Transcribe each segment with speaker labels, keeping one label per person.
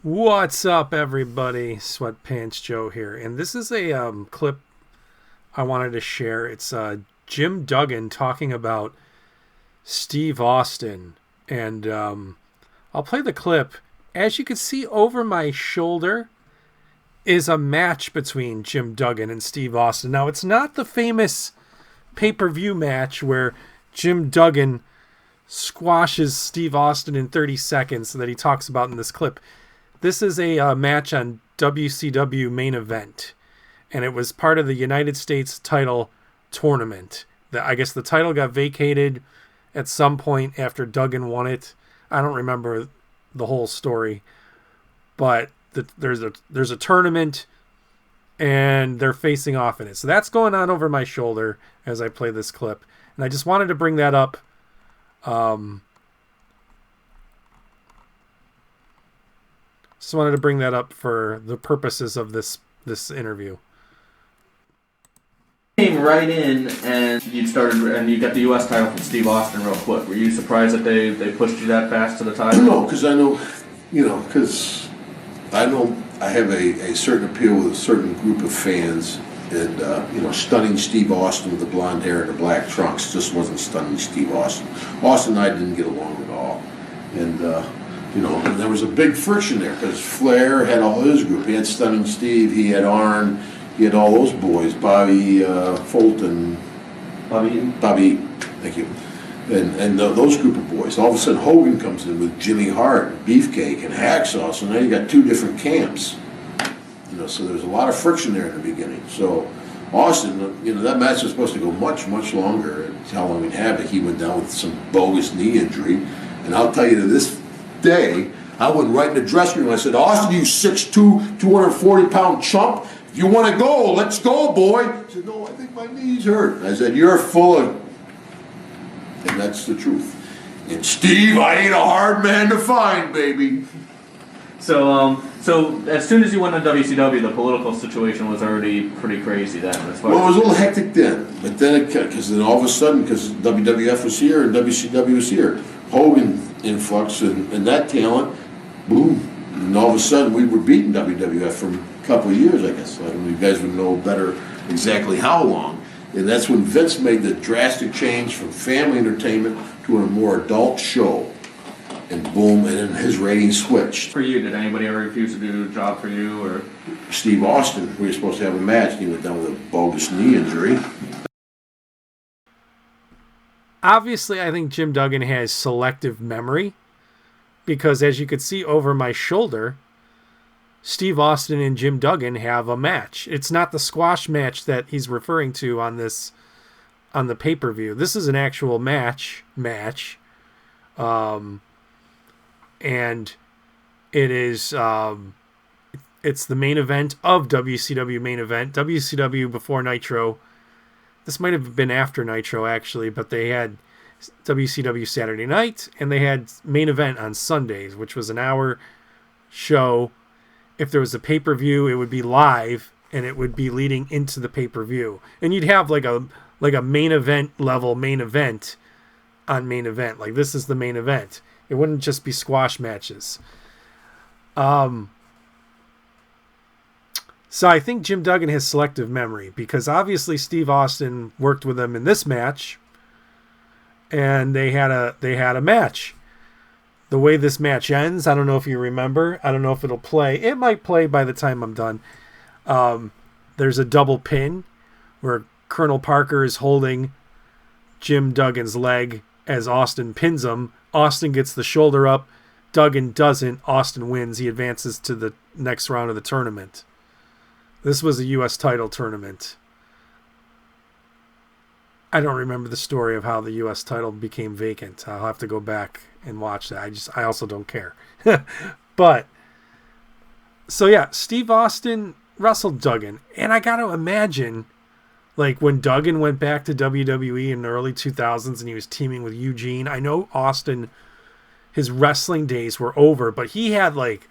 Speaker 1: What's up, everybody? Sweatpants Joe here, and this is a clip I wanted to share. It's Jim Duggan talking about Steve Austin, and I'll play the clip. As you can see over my shoulder is a match between Jim Duggan and Steve Austin. Now, it's not the famous pay-per-view match where Jim Duggan squashes Steve Austin in 30 seconds that he talks about in this clip. This is a match on WCW Main Event, and it was part of the United States title tournament. I guess the title got vacated at some point after Duggan won it. I don't remember the whole story, but there's a tournament, and they're facing off in it. So that's going on over my shoulder as I play this clip, and I just wanted to bring that up. Just wanted to bring that up for the purposes of this interview.
Speaker 2: Came right in and you got the U.S. title from Steve Austin real quick. Were you surprised that they pushed you that fast to the title?
Speaker 3: No, because I know, I have a certain appeal with a certain group of fans, and stunning Steve Austin with the blonde hair and the black trunks just wasn't stunning Steve Austin. Austin and I didn't get along at all, and there was a big friction there because Flair had all his group. He had Stunning Steve, he had Arn, he had all those boys, Bobby Fulton,
Speaker 2: Bobby Eaton,
Speaker 3: thank you, and those group of boys. All of a sudden Hogan comes in with Jimmy Hart, Beefcake, and Hacksaw, so now you got two different camps. So there's a lot of friction there in the beginning. So Austin, that match was supposed to go much, much longer. And Halloween Havoc, he went down with some bogus knee injury, and I'll tell you to this day, I went right in the dressing room. I said, Austin, you 6'2", 240-pound chump, if you want to go, let's go, boy. He said, no, I think my knee's hurt. I said, you're full of... And that's the truth. And Steve, I ain't a hard man to find, baby.
Speaker 2: So as soon as you went to WCW, the political situation was already pretty crazy then.
Speaker 3: Well, it was a little hectic then. But then, because then all of a sudden, because WWF was here and WCW was here, Hogan influx and that talent, boom. And all of a sudden, we were beating WWF for a couple of years, I guess. I don't know, you guys would know better exactly how long. And that's when Vince made the drastic change from family entertainment to a more adult show. And boom, and then his ratings switched.
Speaker 2: For you, did anybody ever refuse to do a job for you? Or
Speaker 3: Steve Austin, we were supposed to have a match, and he went down with a bogus knee injury.
Speaker 1: Obviously, I think Jim Duggan has selective memory, because as you could see over my shoulder, Steve Austin and Jim Duggan have a match. It's not the squash match that he's referring to on the pay-per-view. This is an actual match. And it is it's the main event of WCW Main Event. WCW before Nitro. This might have been after Nitro, actually, but they had WCW Saturday night, and they had Main Event on Sundays, which was an hour show. If there was a pay-per-view, it would be live, and it would be leading into the pay-per-view. And you'd have like a main event level main event on Main Event. Like, this is the main event. It wouldn't just be squash matches. So I think Jim Duggan has selective memory, because obviously Steve Austin worked with him in this match, and they had a match. The way this match ends, I don't know if you remember. I don't know if it'll play. It might play by the time I'm done. There's a double pin where Colonel Parker is holding Jim Duggan's leg as Austin pins him. Austin gets the shoulder up. Duggan doesn't. Austin wins. He advances to the next round of the tournament. This was a U.S. title tournament. I don't remember the story of how the U.S. title became vacant. I'll have to go back and watch that. I also don't care. But, so yeah, Steve Austin wrestled Duggan. And I got to imagine, like, when Duggan went back to WWE in the early 2000s and he was teaming with Eugene, I know Austin, his wrestling days were over, but he had, like,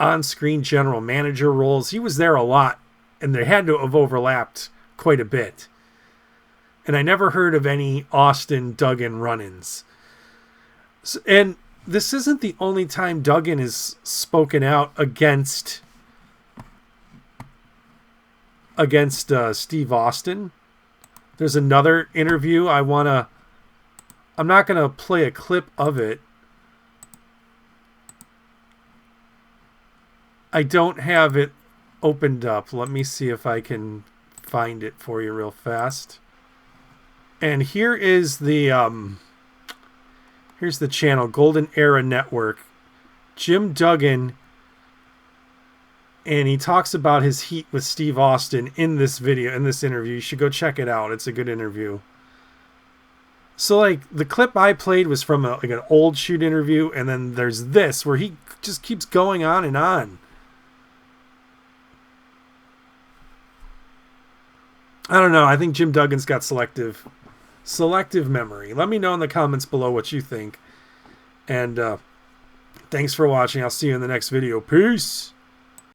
Speaker 1: on-screen general manager roles. He was there a lot, and they had to have overlapped quite a bit. And I never heard of any Austin Duggan run-ins. And this isn't the only time Duggan has spoken out against Steve Austin. There's another interview I'm not going to play a clip of it. I don't have it opened up. Let me see if I can find it for you real fast. And here is here's the channel, Golden Era Network. Jim Duggan, and he talks about his heat with Steve Austin in this video, in this interview. You should go check it out. It's a good interview. So, like, the clip I played was from an old shoot interview, and then there's this where he just keeps going on and on. I don't know. I think Jim Duggan's got selective memory. Let me know in the comments below what you think. And thanks for watching. I'll see you in the next video. Peace.